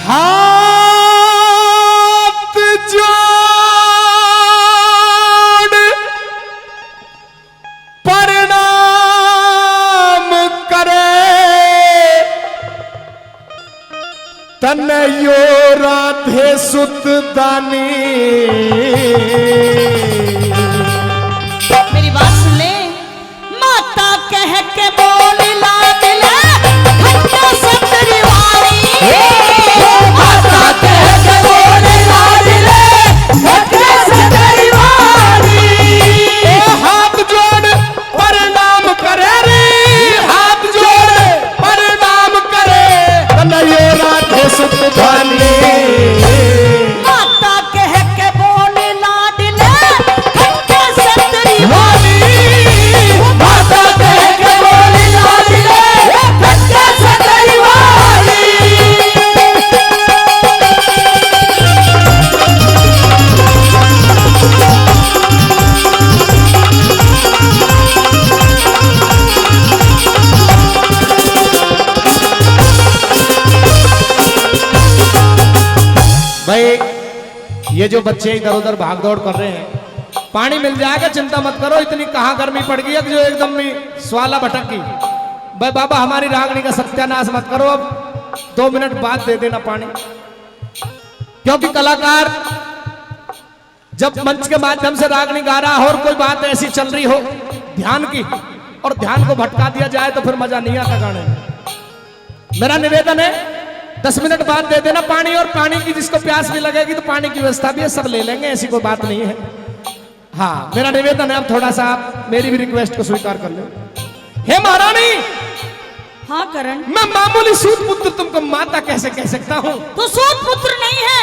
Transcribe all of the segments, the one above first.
हाथ जोड़ प्रणाम करे तनयो राधे सुत दानी। मेरी बात सुन ले। माता कह के बोल लाडले खट्टा सतरी वाली। माता कह के बोल लाडले खट्टा सतरी वाली। हाथ जोड़ प्रणाम करे रे, हाथ जोड़ प्रणाम करे तनयो राधे सुत दानी। माता कह के बोल लाडले खट्टा सतरी वाली। माता कह के बोल लाडले खट्टा सतरी वाली। भाई ये जो बच्चे इधर उधर भाग दौड़ कर रहे हैं, पानी मिल जाएगा, चिंता मत करो। इतनी कहाँ गर्मी पड़ गई है जो एकदम में स्वाला भटक गई। भाई बाबा हमारी रागनी का सत्यानाश मत करो, अब 2 मिनट बाद दे देना पानी। क्योंकि कलाकार जब मंच के माध्यम से रागनी गा रहा हो और कोई बात ऐसी चल रही हो ध्यान की, और ध्यान को भटका दिया जाए तो फिर मजा नहीं आता गाने में। मेरा निवेदन है 10 मिनट बाद दे देना पानी, और पानी की जिसको प्यास भी लगेगी तो पानी की व्यवस्था भी है, सब ले लेंगे, ऐसी कोई बात नहीं है। हाँ मेरा निवेदन है, अब थोड़ा सा आप मेरी भी रिक्वेस्ट को स्वीकार कर लो। हे महारानी, हाँ करण, मैं मामूली सूत पुत्र तुमको माता कैसे कह सकता हूँ? तो सूत पुत्र नहीं है,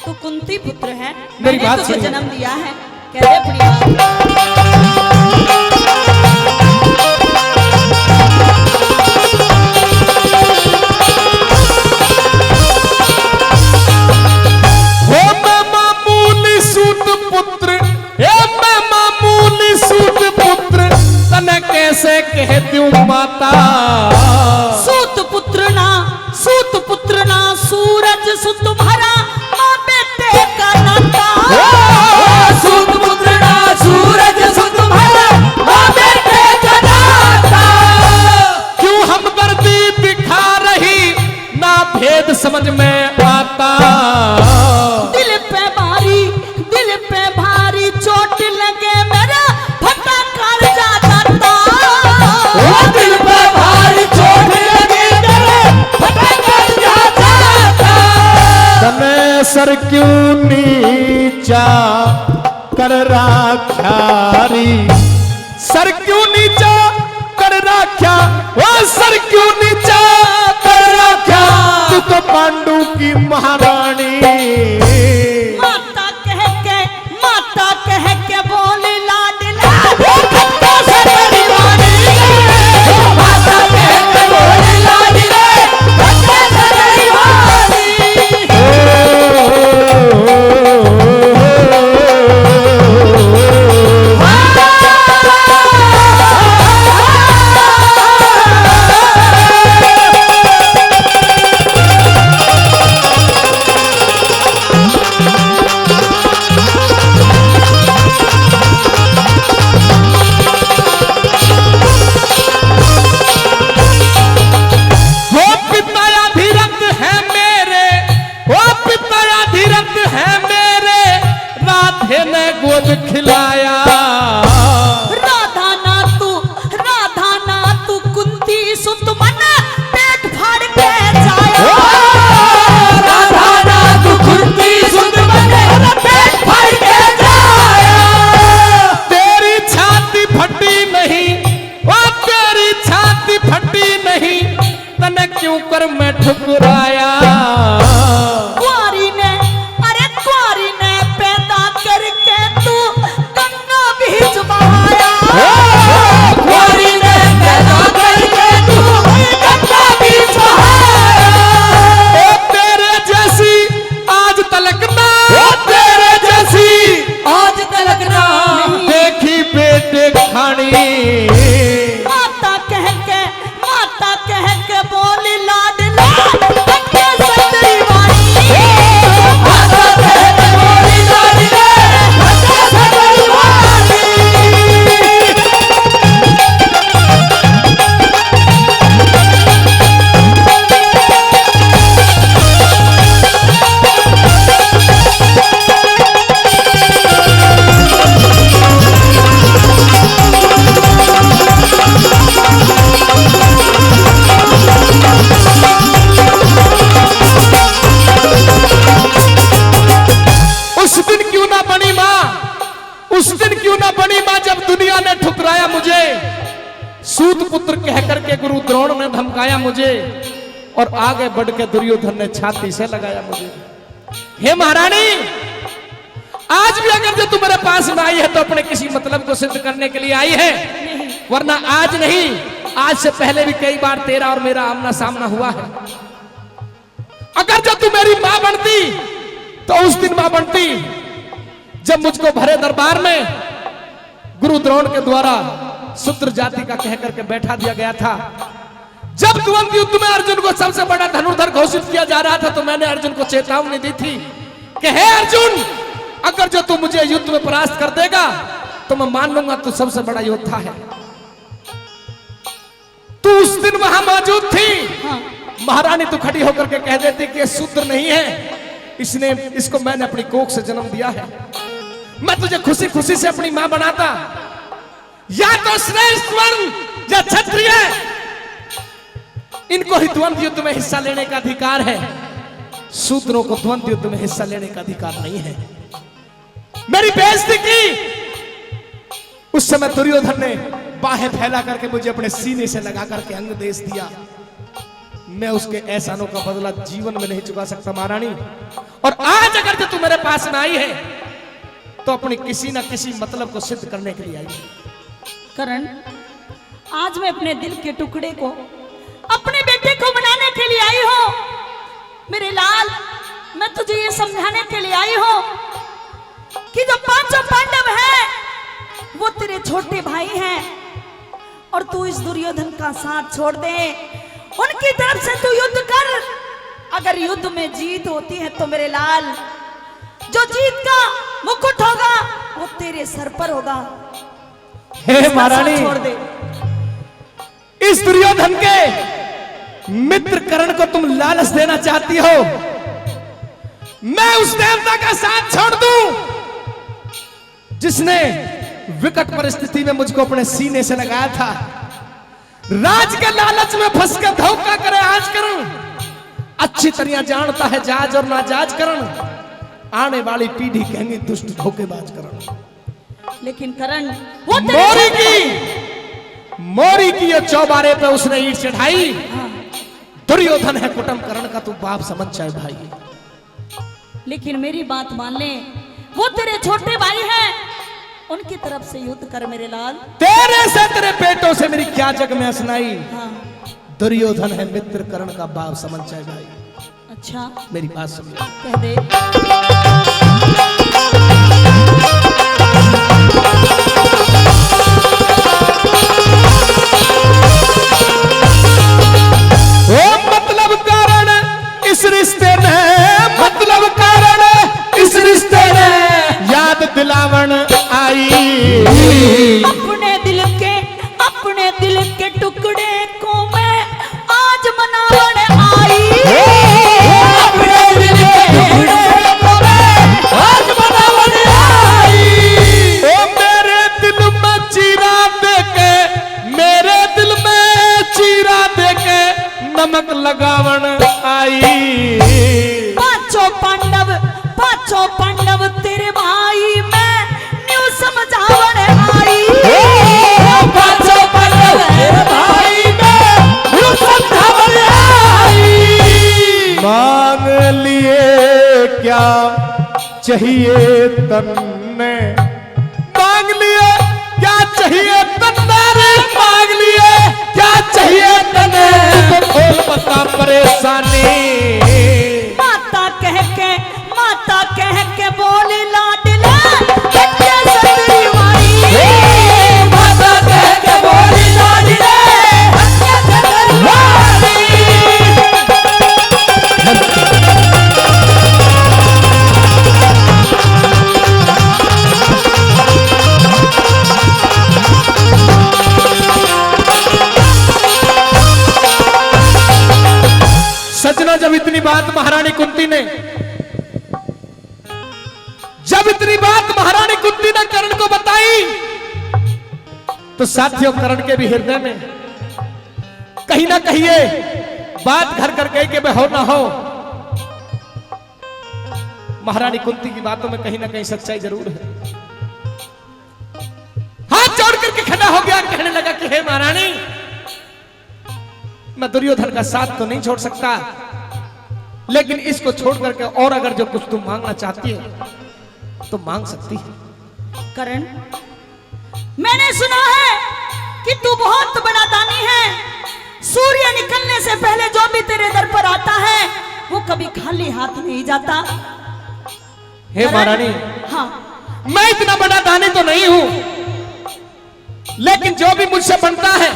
तो कुंती पुत्र है। मेरी बात तुझे सुनिए। जन्म दिया है। कह दे अपनी बात। हो मैं मामूली सूत पुत्र, हे मैं मामूली सूत पुत्र तने कैसे कह दूं माता? सूत पुत्र ना सूरज सुत तुम्हारा माँ बेटे का नाता। सूत पुत्र ना सूरज सुत तुम्हारा माँ बेटे का नाता। क्यों हमदर्दी दिखा रही ना भेद समझ में आता? दिल पे भारी चोट लगे मेरा फटा कर जाता। दिल पे भारी चोट लगे मेरा फटा कर जाता। तने सर क्यों नीचा कर राख्या री, सर क्यों नीचा कर राख्या, ओ सर क्यों नीचा कर राख्या, तू तो पांडु की महारानी। माता कह के बोल लाडला खट्टा सतरी वाली। माता कह के बोल लाडला खट्टा सतरी वाली। द्रोण ने धमकाया मुझे और आगे बढ़ के दुर्योधन ने छाती से लगाया मुझे। हे महारानी, आज भी अगर जो तू मेरे पास में आई है तो अपने किसी मतलब को सिद्ध करने के लिए आई है, वरना आज नहीं, आज से पहले भी कई बार तेरा और मेरा आमना सामना हुआ है। अगर जो तू मेरी मां बनती तो उस दिन मां बनती जब मुझको भरे दरबार में गुरु द्रोण के द्वारा शूद्र जाति का कह करके बैठा दिया गया था। जब द्वंद्व युद्ध में अर्जुन को सबसे बड़ा धनुर्धर घोषित किया जा रहा था तो मैंने अर्जुन को चेतावनी दी थी कि हे अर्जुन, अगर जो तू मुझे युद्ध में परास्त कर देगा तो मैं मान लूंगा तू सबसे बड़ा योद्धा है। तू उस दिन वहां मौजूद थी। हाँ। महारानी तू खड़ी होकर के कह देती कि शूद्र नहीं है, इसको मैंने अपनी कोख से जन्म दिया है। मैं तुझे खुशी खुशी से अपनी मां बनाता। या तो श्रेष्ठ वर्ण या क्षत्रिय, इनको ही द्वंद्व युद्ध में हिस्सा लेने का अधिकार है, शूद्रों को द्वंद्व युद्ध में हिस्सा लेने का अधिकार नहीं है। मेरी बेइज्जती की। उस समय दुर्योधन ने बाहें फैला करके मुझे अपने सीने से लगा करके अंग देश दिया। मैं उसके एहसानों का बदला जीवन में नहीं चुका सकता महारानी। और आज अगर जो तू मेरे पास में आई है तो अपनी किसी ना किसी मतलब को सिद्ध करने के लिए आई है। करण, आज मैं अपने दिल के टुकड़े को अपने बेटे को बनाने के लिए आई हूं। मेरे लाल, मैं तुझे ये समझाने के लिए आई हूं कि जो पांचों पांडव हैं वो तेरे छोटे भाई हैं और तू इस दुर्योधन का साथ छोड़ दे। उनकी तरफ से तू युद्ध कर। अगर युद्ध में जीत होती है तो मेरे लाल, जो जीत का मुकुट होगा वो तेरे सर पर होगा। हे महारानी, छोड़ दे। इस दुर्योधन के मित्र कर्ण को तुम लालच देना चाहती हो। मैं उस देवता का साथ छोड़ दूं जिसने विकट परिस्थिति में मुझको अपने सीने से लगाया था। राज के लालच में फंस के धोखा करे आज करण, अच्छी तरह जानता है जाज और नाजाज करण। आने वाली पीढ़ी कहेंगे दुष्ट धोखेबाज करण। लेकिन करण, वो मोरी की ये चौबारे पे उसने ईंट चढ़ाई। दुर्योधन है कुटुम करण का तू बाप समझ जाए भाई। लेकिन मेरी बात मान ले, वो तेरे छोटे भाई हैं, उनकी तरफ से युद्ध कर मेरे लाल। तेरे से तेरे पेटों से मेरी क्या जग में असनाई। हाँ। दुर्योधन है मित्र कर्ण का बाप समझ जाए भाई। अच्छा, मेरी बात समझ कह दे। मतलब कारण इस रिश्ते ने, मतलब कारण इस रिश्ते ने याद दिलावन आई। अपने दिल के टुकड़े को मैं आज मनावन आई। अपने दिल के टुकड़े को मैं आज मनावन आई। ओ मेरे दिल में चीरा देके, मेरे दिल में चीरा देके नमक लगावन आई। पांचों पांडव तेरे भाई मैं न्यू समझावन आई। पांचों पांडव तेरे भाई मैं न्यू समझावन आई। मांग लिए क्या चाहिए तन्ने, मांग लिए क्या चाहिए तन्ने रे, मांग लिए क्या चाहिए तन्ने, खोल बता परेशानी। माता कह के बोली लाडला बच्चे सतरी माई। माता कह के बोली लाडला बच्चे सतरी माई। सजना, जब इतनी बात महारानी कुंती ने कर्ण को बताई तो साथियों कर्ण के भी हृदय में कहीं ना कहीं ये बात घर कर गई कि मैं हो ना हो, महारानी कुंती की बातों में कहीं ना कहीं सच्चाई जरूर है। हाथ जोड़ करके खड़ा हो गया, कहने लगा कि हे महारानी, मैं दुर्योधन का साथ तो नहीं छोड़ सकता, लेकिन इसको छोड़ करके और अगर जो कुछ तुम मांगना चाहती है तो मांग सकती है। करण, मैंने सुना है कि तू बहुत बड़ा दानी है। सूर्य निकलने से पहले जो भी तेरे दर पर आता है वो कभी खाली हाथ नहीं जाता। हे महारानी, हाँ, मैं इतना बड़ा दानी तो नहीं हूं, लेकिन जो भी मुझसे बनता है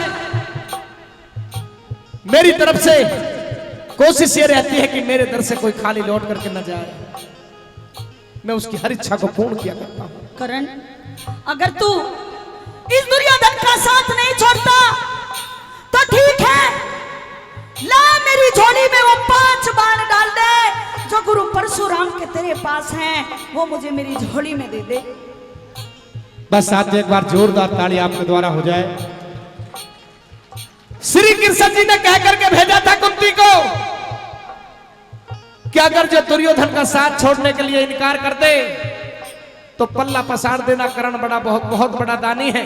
मेरी तरफ से कोशिश ये रहती है कि मेरे दर से कोई खाली लौट करके न जाए। मैं उसकी हर इच्छा को पूर्ण किया करता हूं। करण, अगर तू इस दुर्योधन का साथ नहीं छोड़ता तो ठीक है, ला मेरी झोली में वो 5 बाण डाल दे जो गुरु परशुराम के तेरे पास हैं, वो मुझे मेरी झोली में दे दे। बस साथ एक बार जोरदार ताली आपके द्वारा हो जाए। श्री कृष्ण जी ने कह करके भेजा था कुंती को कि अगर जो दुर्योधन का साथ छोड़ने के लिए इनकार कर दे तो पल्ला पसार देना। करण बहुत बड़ा दानी है।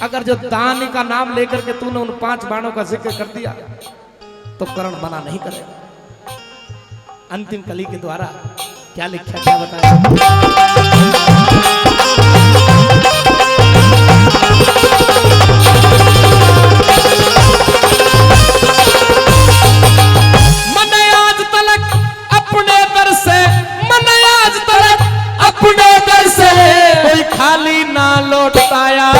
अगर जो दानी का नाम लेकर के तूने उन 5 बाणों का जिक्र कर दिया तो करण मना नहीं करेगा। अंतिम कली के द्वारा क्या लिखा, क्या बताया। मैंने आज तलक अपने दर से, मैंने आज तलक अपने दर से कोई खाली ना लौटाया।